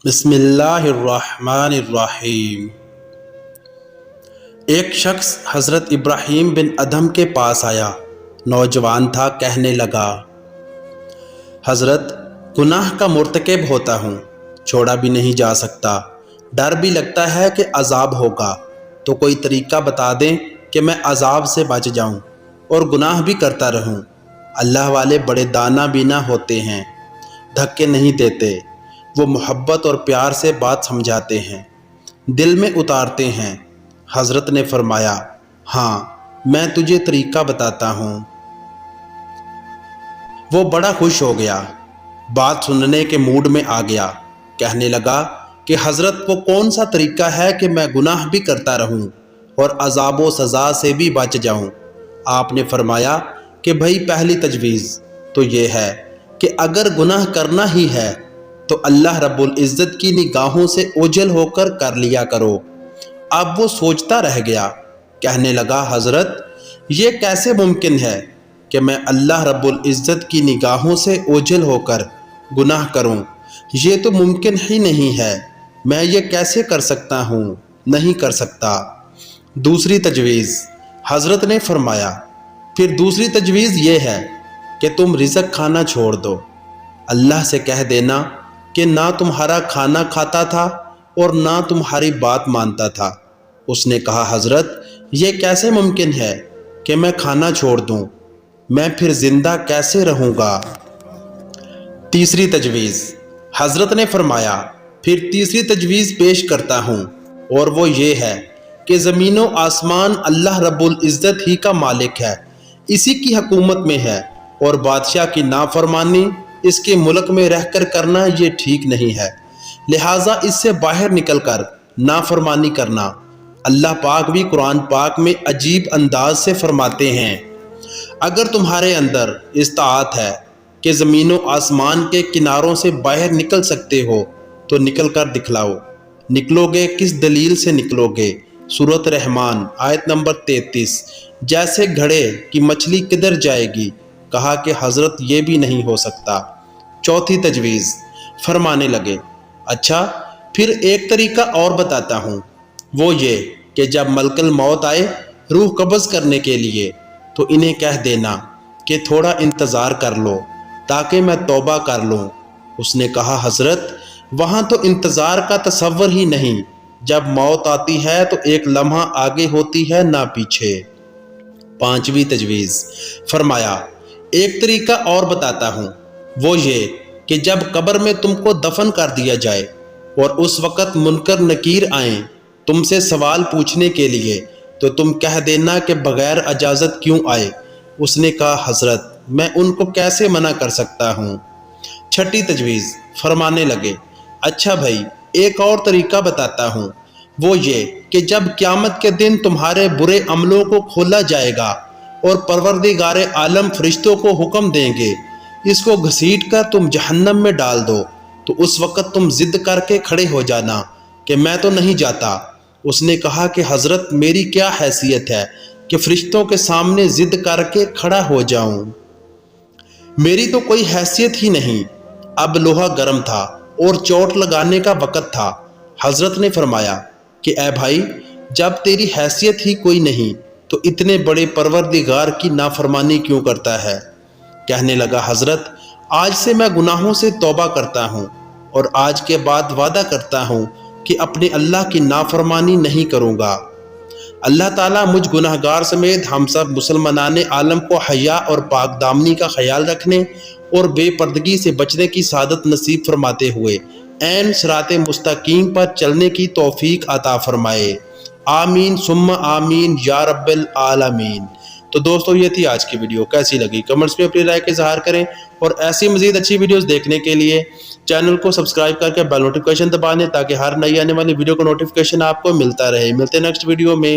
بسم اللہ الرحمن الرحیم۔ ایک شخص حضرت ابراہیم بن ادھم کے پاس آیا۔ نوجوان تھا، کہنے لگا، حضرت گناہ کا مرتکب ہوتا ہوں، چھوڑا بھی نہیں جا سکتا، ڈر بھی لگتا ہے کہ عذاب ہوگا، تو کوئی طریقہ بتا دیں کہ میں عذاب سے بچ جاؤں اور گناہ بھی کرتا رہوں۔ اللہ والے بڑے دانا بینا ہوتے ہیں، دھکے نہیں دیتے، وہ محبت اور پیار سے بات سمجھاتے ہیں، دل میں اتارتے ہیں۔ حضرت نے فرمایا، ہاں میں تجھے طریقہ بتاتا ہوں۔ وہ بڑا خوش ہو گیا، بات سننے کے موڈ میں آ گیا، کہنے لگا کہ حضرت وہ کون سا طریقہ ہے کہ میں گناہ بھی کرتا رہوں اور عذاب و سزا سے بھی بچ جاؤں؟ آپ نے فرمایا کہ بھئی پہلی تجویز تو یہ ہے کہ اگر گناہ کرنا ہی ہے تو اللہ رب العزت کی نگاہوں سے اوجھل ہو کر کر لیا کرو۔ اب وہ سوچتا رہ گیا، کہنے لگا، حضرت یہ کیسے ممکن ہے کہ میں اللہ رب العزت کی نگاہوں سے اوجھل ہو کر گناہ کروں؟ یہ تو ممکن ہی نہیں ہے، میں یہ کیسے کر سکتا ہوں؟ نہیں کر سکتا۔ دوسری تجویز، حضرت نے فرمایا، پھر دوسری تجویز یہ ہے کہ تم رزق کھانا چھوڑ دو، اللہ سے کہہ دینا کہ نہ تمہارا کھانا کھاتا تھا اور نہ تمہاری بات مانتا تھا۔ اس نے کہا، حضرت یہ کیسے ممکن ہے کہ میں کھانا چھوڑ دوں؟ میں پھر زندہ کیسے رہوں گا؟ تیسری تجویز، حضرت نے فرمایا، پھر تیسری تجویز پیش کرتا ہوں، اور وہ یہ ہے کہ زمین و آسمان اللہ رب العزت ہی کا مالک ہے، اسی کی حکومت میں ہے، اور بادشاہ کی نافرمانی اس کے ملک میں رہ کر کرنا یہ ٹھیک نہیں ہے، لہٰذا اس سے باہر نکل کر نافرمانی کرنا۔ اللہ پاک بھی قرآن پاک میں عجیب انداز سے فرماتے ہیں، اگر تمہارے اندر استطاعت ہے کہ زمین و آسمان کے کناروں سے باہر نکل سکتے ہو تو نکل کر دکھلاؤ۔ نکلو گے؟ کس دلیل سے نکلو گے؟ سورۃ رحمان آیت نمبر 33۔ جیسے گھڑے کی مچھلی کدھر جائے گی؟ کہا کہ حضرت یہ بھی نہیں ہو سکتا۔ چوتھی تجویز، فرمانے لگے، اچھا پھر ایک طریقہ اور بتاتا ہوں، وہ یہ کہ جب ملک الموت آئے روح قبض کرنے کے لیے تو انہیں کہہ دینا کہ تھوڑا انتظار کر لو تاکہ میں توبہ کر لوں۔ اس نے کہا، حضرت وہاں تو انتظار کا تصور ہی نہیں، جب موت آتی ہے تو ایک لمحہ آگے ہوتی ہے نہ پیچھے۔ پانچویں تجویز، فرمایا، ایک طریقہ اور بتاتا ہوں، وہ یہ کہ جب قبر میں تم کو دفن کر دیا جائے اور اس وقت منکر نکیر آئیں تم سے سوال پوچھنے کے لیے تو تم کہہ دینا کہ بغیر اجازت کیوں آئے؟ اس نے کہا، حضرت میں ان کو کیسے منع کر سکتا ہوں؟ چھٹی تجویز، فرمانے لگے، اچھا بھائی ایک اور طریقہ بتاتا ہوں، وہ یہ کہ جب قیامت کے دن تمہارے برے عملوں کو کھولا جائے گا اور پروردگار عالم فرشتوں کو حکم دیں گے، اس کو گھسیٹ کر تم جہنم میں ڈال دو، تو اس وقت تم ضد کر کے کھڑے ہو جانا کہ میں تو نہیں جاتا۔ اس نے کہا کہ حضرت میری کیا حیثیت ہے کہ فرشتوں کے سامنے ضد کر کے کھڑا ہو جاؤں؟ میری تو کوئی حیثیت ہی نہیں۔ اب لوہا گرم تھا اور چوٹ لگانے کا وقت تھا۔ حضرت نے فرمایا کہ اے بھائی، جب تیری حیثیت ہی کوئی نہیں تو اتنے بڑے پروردگار کی نافرمانی کیوں کرتا ہے؟ کہنے لگا، حضرت آج سے میں گناہوں سے توبہ کرتا ہوں اور آج کے بعد وعدہ کرتا ہوں کہ اپنے اللہ کی نافرمانی نہیں کروں گا۔ اللہ تعالیٰ مجھ گناہگار سمیت ہم سب مسلمانان عالم کو حیا اور پاک دامنی کا خیال رکھنے اور بے پردگی سے بچنے کی سعادت نصیب فرماتے ہوئے عین صراط مستقیم پر چلنے کی توفیق عطا فرمائے۔ آمین ثم آمین یا رب العالمین۔ تو دوستو یہ تھی آج کی ویڈیو، کیسی لگی کمنٹس میں اپنی رائے کا اظہار کریں، اور ایسی مزید اچھی ویڈیوز دیکھنے کے لیے چینل کو سبسکرائب کر کے بیل نوٹیفیکیشن دبا دیں تاکہ ہر نئی آنے والی ویڈیو کا نوٹیفیکیشن آپ کو ملتا رہے۔ ملتے ہیں نیکسٹ ویڈیو میں۔